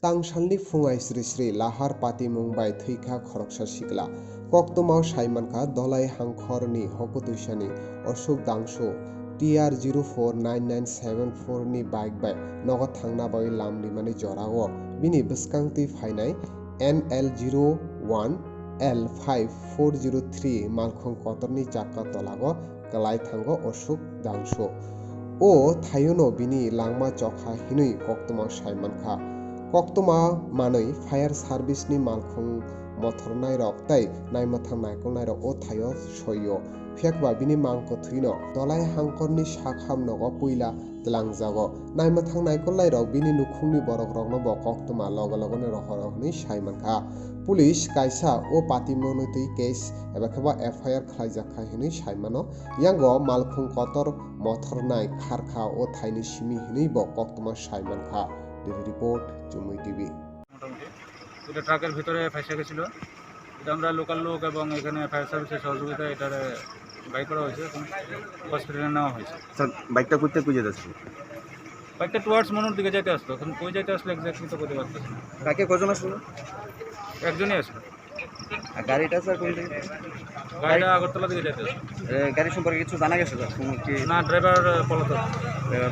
तांसालनि फुङाय स्रि स्रि लाहार पाति मुंबाय थैखा खरकसा सिगला कक्तमाव साइमानखा दलाय हांखरनि हकुतुइसानि अशोक दांसो TR 049974 नि बाइक बाय नगद थांना बाय लामलिमानि जराओ बिनि बसकांति फायनाय NL 01 L5403 मालखं कतरनि चाक्का तलागो गलाय थांगो अशोक दांसो ओ थायोनो बिनि लांमा चखा हिनुई कक्तमा साइमानखा कक्तमा मानै फायार सार्भिसनि मालखं मथरनाय रक तै नायमाथां नायकलनाय रक ओ थायो सयो फेकबा बिनि मांको थुइनो दलाय हांकरनि साखाम नगो पुइला तलांजागो नायमाथां नायकलनाय रक बिनि नुखुंनि बरक रकनो ब कक्तमा लगे लगने रहरहनि साइमानखा पुलिस कायसा ओ पातिमनोतै केस एबा खेबा FIR खालायजाखा हिनि साइमानो यांगो मालखं कतर मथरनाय खारखा ओ थाइनि सिमि हिनि ब कक्तमा साइमानखा রিপোর্ট জুমুই টিভি। মোটামুটি এটা ট্রাকের ভিতরে ফেসে গেছিলো। এটা আমরা লোকাল লোক এবং এখানে ফায়ার সার্ভিসের সহযোগিতায় এটারে বাইক করা হয়েছে এবং হসপিটালে নেওয়া হয়েছে। স্যার বাইকটা করতে কই যেতেছিল? বাইকটা টুয়ার্ডস মনোর দিকে যাইতে আসলো, এখন কই যাইতে আসলো এক্স্যাক্টলি তো বলতে পারতেছি না। কাকে কজন আসলো? একজনই আসলো। আর গাড়িটা স্যার কোন দিকে? গাড়িটা আগরতলা দিকে যাইতে আসলো। গাড়ি সম্পর্কে কিছু জানা গেছে স্যার? না, ড্রাইভার পলাতক। ড্রাইভার